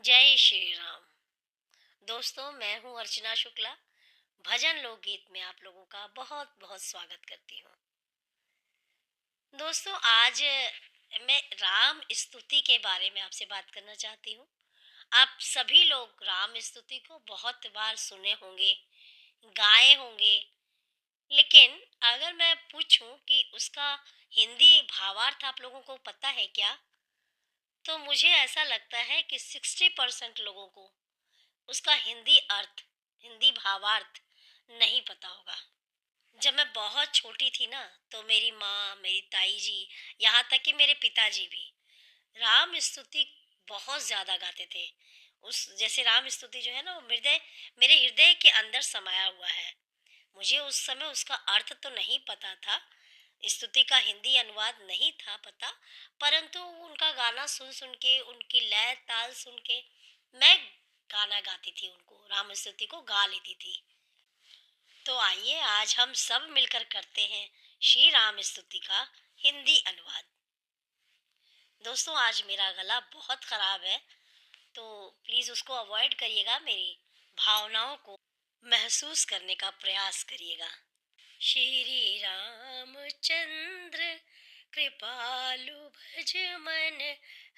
जय श्री राम। दोस्तों, मैं हूँ अर्चना शुक्ला। भजन लोकगीत में आप लोगों का बहुत बहुत स्वागत करती हूँ। दोस्तों, आज मैं राम स्तुति के बारे में आपसे बात करना चाहती हूँ। आप सभी लोग राम स्तुति को बहुत बार सुने होंगे, गाए होंगे, लेकिन अगर मैं पूछूं कि उसका हिंदी भावार्थ आप लोगों को पता है क्या, तो मुझे ऐसा लगता है कि 60% लोगों को उसका हिंदी भावार्थ नहीं पता होगा। जब मैं बहुत छोटी थी ना, तो मेरी माँ, मेरी ताई जी, यहाँ तक कि मेरे पिताजी भी राम स्तुति बहुत ज़्यादा गाते थे। उस जैसे राम स्तुति जो है ना, वो मेरे हृदय के अंदर समाया हुआ है। मुझे उस समय उसका अर्थ तो नहीं पता था, स्तुति का हिंदी अनुवाद नहीं था पता, परंतु उनका गाना सुन सुन के, उनकी लय ताल सुन के मैं गाना गाती थी, उनको राम स्तुति को गा लेती थी। तो आइए आज हम सब मिलकर करते हैं श्री राम स्तुति का हिंदी अनुवाद। दोस्तों, आज मेरा गला बहुत खराब है, तो प्लीज उसको अवॉइड करिएगा। मेरी भावनाओं को महसूस करने का प्रयास करिएगा। श्री रामचंद्र कृपालु भज मन,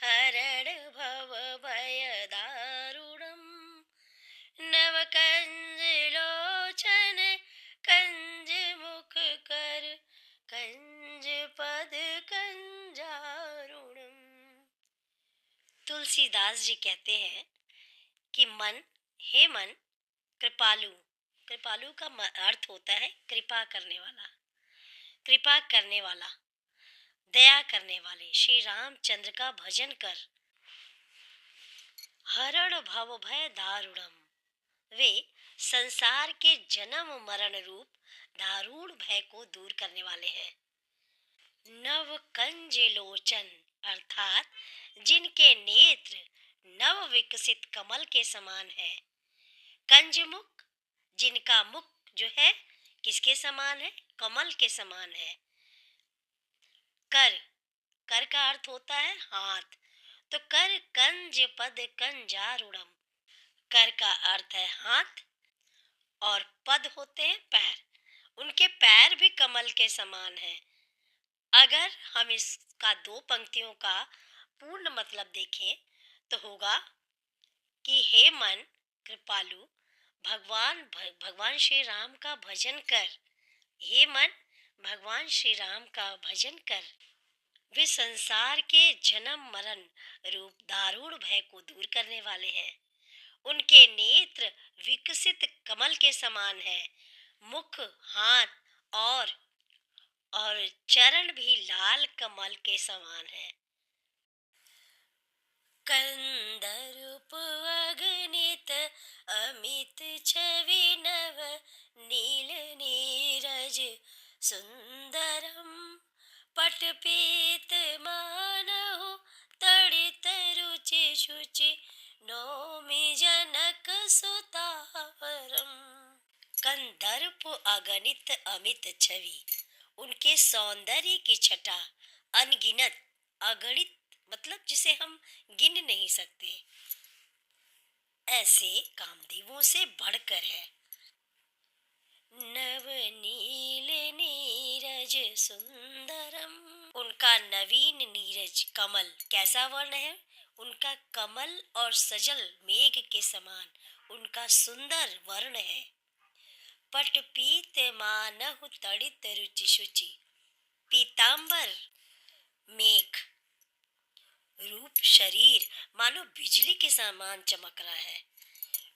हरण भव भय दारुणम। नव कंज लोचन, कंज मुख कर, कंज पद कंजारुणम। तुलसीदास जी कहते हैं कि हे मन, कृपालु। कृपालु का अर्थ होता है कृपा करने वाला। कृपा करने वाला, दया करने वाले श्री रामचंद्र का भजन कर। हरण भव भय दारुणम। वे संसार के जन्म मरण रूप दारुण भय को दूर करने वाले हैं। नव कंज लोचन अर्थात जिनके नेत्र नव विकसित कमल के समान है। कंजमुख, जिनका मुख जो है किसके समान है? कमल के समान है। कर, कर का अर्थ होता है हाथ, तो कर कंज पद कंजारुणम। कर का अर्थ है हाथ और पद होते हैं पैर। उनके पैर भी कमल के समान है। अगर हम इसका दो पंक्तियों का पूर्ण मतलब देखें तो होगा कि हे मन कृपालु, भगवान श्री राम का भजन कर। हे मन, भगवान श्री राम का भजन कर। वे संसार के जन्म मरण रूप दारुण भय को दूर करने वाले हैं। उनके नेत्र विकसित कमल के समान है। मुख, हाथ और चरण भी लाल कमल के समान है। कंदरूप अगणित अमित छवि नव, नील नीरज सुंदरम। पट पीत मानहु तड़ित रुचि शुचि, नौमि जनक सुतावरम। कंदर्प अगणित अमित छवि, उनके सौंदर्य की छटा अनगिनत, अगणित मतलब जिसे हम गिन नहीं सकते, ऐसे कामदेवों से बढ़कर है। नव नील नीरज सुंदरम, उनका नवीन नीरज कमल कैसा वर्ण है? उनका कमल और सजल मेघ के समान उनका सुंदर वर्ण है। पट पीत मानहु तड़ित रुचि शुचि, पीतांबर मेघ रूप शरीर मानो बिजली के समान चमक रहा है।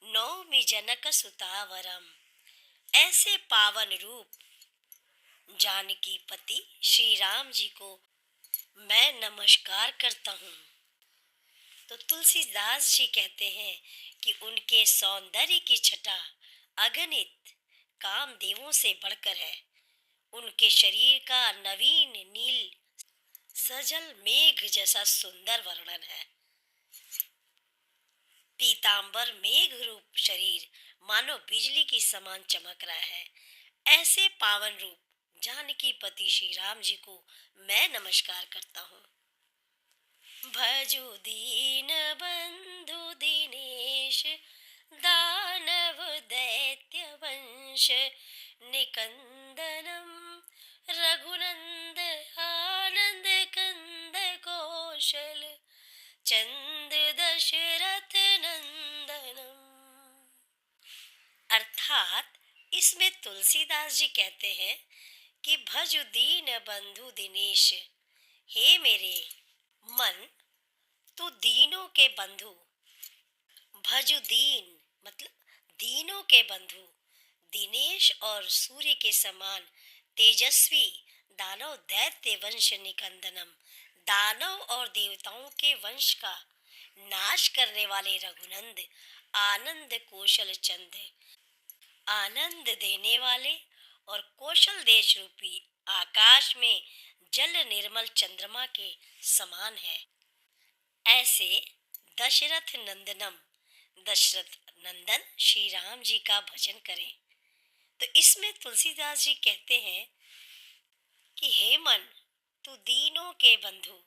नौमि जनक सुतावरम, ऐसे पावन रूप जानकी पति श्री राम जी को मैं नमस्कार करता हूँ। तो तुलसीदास जी कहते हैं कि उनके सौंदर्य की छटा अगणित कामदेवों से बढ़कर है। उनके शरीर का नवीन नील सजल मेघ जैसा सुंदर वर्णन है। पीतांबर मेघ रूप शरीर मानो बिजली की समान चमक रहा है। ऐसे पावन रूप जानकी पति श्री राम जी को मैं नमस्कार करता हूँ। भजो दीन बंधु वंश निकंदनम, रघुनंद आनंद कंद कौशल चंद्र दशरथ नंदनम। अर्थात इसमें तुलसीदास जी कहते हैं कि भजु दीन बंधु दिनेश, हे मेरे मन तू दीनों के बंधु, भजु दीन मतलब दीनों के बंधु, दिनेश और सूर्य के समान तेजस्वी, दानव दैत्य वंश निकंदनम, दानव और देवताओं के वंश का नाश करने वाले रघुनंद, आनंद कौशल चंद, आनंद देने वाले और कौशल देश रूपी आकाश में जल निर्मल चंद्रमा के समान है। ऐसे दशरथ नंदनम, दशरथ नंदन श्री राम जी का भजन करें। तो इसमें तुलसीदास जी कहते हैं कि हे मन तू दीनों के बंधु,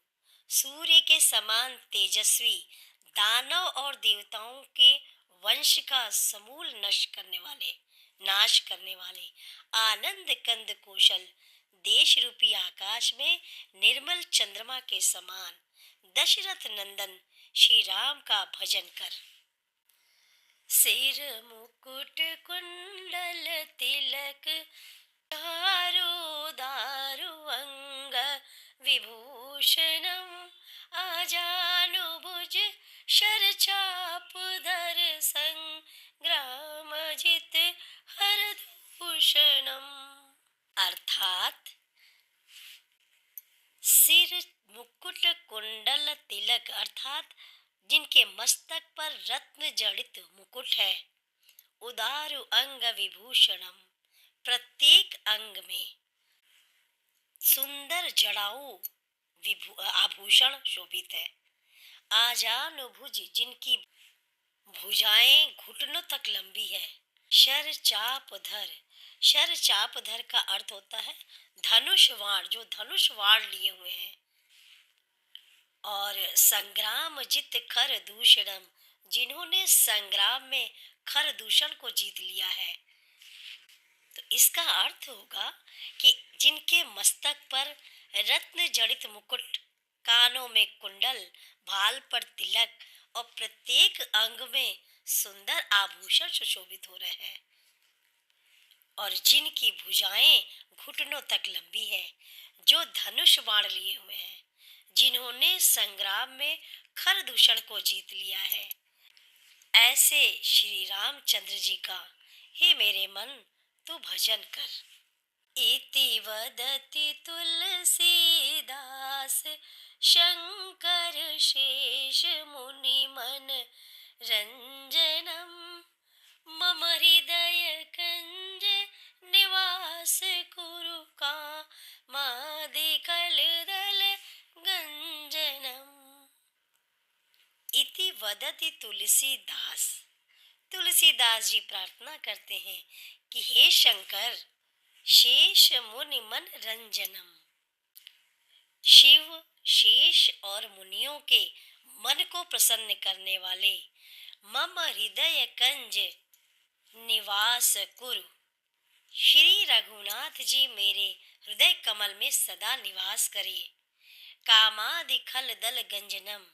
सूर्य के समान तेजस्वी, दानव और देवताओं के वंश का समूल नाश करने वाले, आनंद कंद कौशल देश रूपी आकाश में निर्मल चंद्रमा के समान दशरथ नंदन श्री राम का भजन कर। सिर मुकुट कुंडल तिलक, दारु दारु अंग विभूषणम, आजानुभुज शर चाप धर संग्राम जित हर दूषणम। अर्थात सिर मुकुट कुंडल तिलक अर्थात जिनके मस्तक पर रत्न जड़ित मुकुट है, उदारु अंग विभूषणम प्रत्येक अंग में सुंदर जड़ाऊ आभूषण शोभित है, आजानुभुज जिनकी भुजाएं घुटनों तक लंबी है, शर चाप धर का अर्थ होता है धनुष वाण, जो धनुष वाण लिए हुए हैं, और संग्राम जित खर दूषणम जिन्होंने संग्राम में खर दूषण को जीत लिया है। तो इसका अर्थ होगा कि जिनके मस्तक पर रत्न जड़ित मुकुट, कानों में कुंडल, भाल पर तिलक और प्रत्येक अंग में सुंदर आभूषण सुशोभित हो रहे हैं, और जिनकी भुजाएं घुटनों तक लंबी है, जो धनुष बाण लिए हुए हैं, जिन्होंने संग्राम में खर दूषण को जीत लिया है, ऐसे श्री रामचंद्र जी का हे मेरे मन तू भजन कर। इति वदति तुलसीदास शंकर शेष मुनि मन रंजनम, मम हृदय कंज निवास कुरु कामादिकल दल गंजनम। इति वदति तुलसीदास, तुलसीदास जी प्रार्थना करते हैं कि हे शंकर, शेष मुनि मन रंजनम, शिव शेष और मुनियों के मन को प्रसन्न करने वाले, मम हृदय कंज निवास कुरु, श्री रघुनाथ जी मेरे हृदय कमल में सदा निवास करिए। कामादि खल दल गंजनम,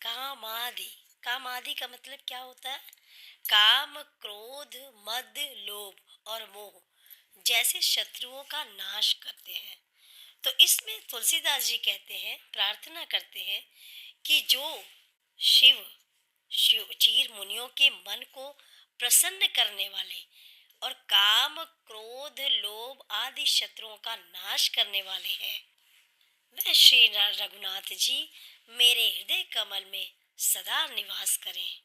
कामादि का मतलब क्या होता है? काम, क्रोध, मद, लोभ और मोह जैसे शत्रुओं का नाश करते हैं। तो इसमें तुलसीदास जी कहते हैं, प्रार्थना करते हैं कि जो शिव चीर मुनियों के मन को प्रसन्न करने वाले और काम, क्रोध, लोभ आदि शत्रुओं का नाश करने वाले हैं, वह श्री रघुनाथ जी मेरे हृदय कमल में सदा निवास करें।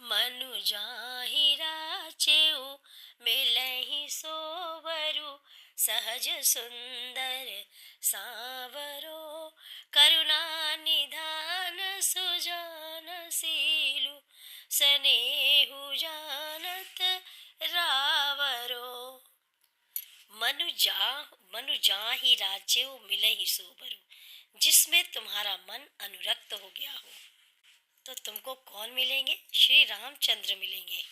मनु जाहि राचेउ मिलहि सोवरु, सहज सुंदर सावरो, करुणा निधान सुजान सीलु, स्नेहु जानत रावरो। मनु जाहि राचेउ मिलहि सोवरु, जिसमें तुम्हारा मन अनुरक्त हो गया हो, तो तुमको कौन मिलेंगे? श्री रामचंद्र मिलेंगे।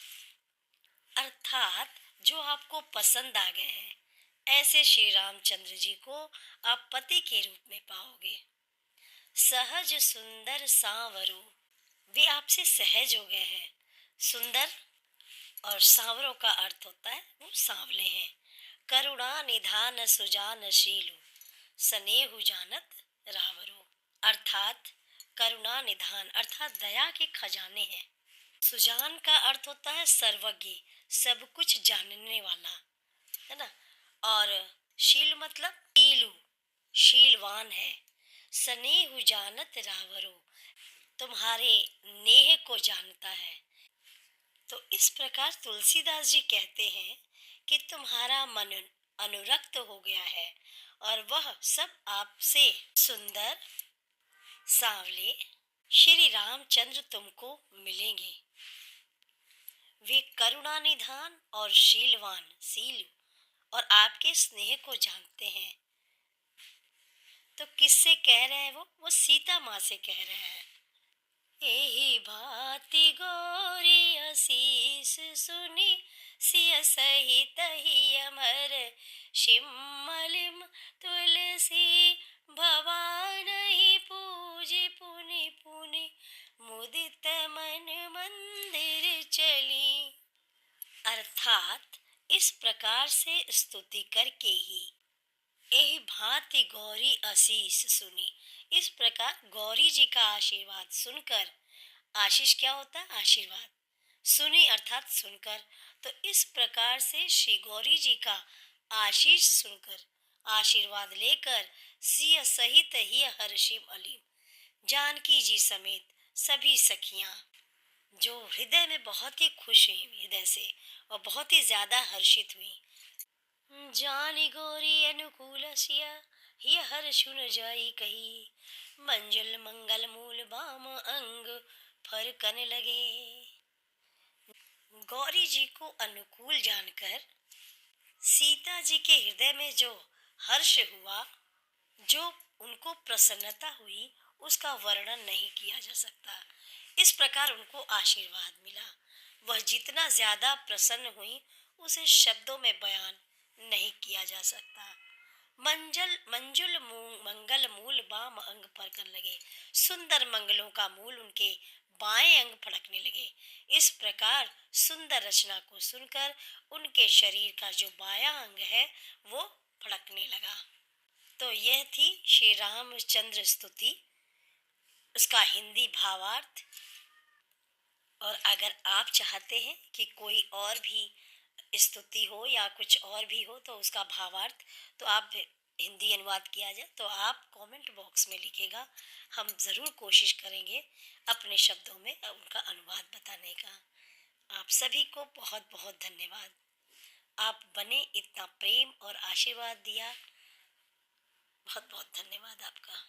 अर्थात जो आपको पसंद आ गए हैं, ऐसे श्री रामचंद्र जी को आप पति के रूप में पाओगे। सहज सुंदर सांवरो, वे आपसे सहज हो गए हैं। सुंदर और सांवरों का अर्थ होता है वो सांवले हैं। करुणा निधान सुजान शीलु, स्नेहु जानत रावरो, अर्थात करुणा निधान अर्थात दया के खजाने हैं। सुजान का अर्थ होता है सर्वज्ञ, सब कुछ जानने वाला, है ना। और शील मतलब शीलु, शीलवान है। स्नेहु जानत रावरो, तुम्हारे नेह को जानता है। तो इस प्रकार तुलसीदास जी कहते हैं कि तुम्हारा मन अनुरक्त हो गया है और वह सब आपसे सुंदर सांवले श्री रामचंद्र तुमको मिलेंगे। वे करुणा निधान और शीलवान शील और आपके स्नेह को जानते हैं। तो किससे कह रहे हैं वो सीता माँ से कह रहे हैं। एहि भांति गौरी असीस सुनी, सिय सहित ही अमर शिमलिम तुलसी, भवान ही पूजी पुनि पुनि, मुदित मन मंदिर चली। अर्थात इस प्रकार से स्तुति करके ही एहि भांति गौरी आशीष सुनी, इस प्रकार गौरी जी का आशीर्वाद सुनकर, आशीष क्या होता है आशीर्वाद, सुनी अर्थात सुनकर, तो इस प्रकार से श्री गौरी जी का आशीष सुनकर आशीर्वाद लेकर सिय सहित ही हर्षिम अलीम, जानकी जी समेत सभी सखियां जो हृदय में बहुत ही खुश हुई हृदय से और बहुत ही ज्यादा हर्षित हुई। जानी गौरी अनुकूल सिया ही हर्षुन जाई कही, मंजुल मंगल मूल बाम अंग फरकन लगे। गौरी जी को अनुकूल जानकर सीता जी के हृदय में जो हर्ष हुआ, जो उनको प्रसन्नता हुई, उसका वर्णन नहीं किया जा सकता। इस प्रकार उनको आशीर्वाद मिला। वह जितना ज्यादा प्रसन्न हुई उसे शब्दों में बयान नहीं किया जा सकता। मंगल मूल बाम अंग फड़कन लगे, सुंदर मंगलों का मूल उनके बाएं अंग फड़कने लगे। इस प्रकार सुंदर रचना को सुनकर उनके शरीर का जो बायां अंग है वो फड़कने लगा। तो यह थी श्री रामचंद्र स्तुति, उसका हिंदी भावार्थ। और अगर आप चाहते हैं कि कोई और भी स्तुति हो या कुछ और भी हो तो उसका भावार्थ तो आप हिंदी अनुवाद किया जाए तो आप कमेंट बॉक्स में लिखेगा, हम ज़रूर कोशिश करेंगे अपने शब्दों में उनका अनुवाद बताने का। आप सभी को बहुत बहुत धन्यवाद। आप बने इतना प्रेम और आशीर्वाद दिया, बहुत बहुत धन्यवाद आपका।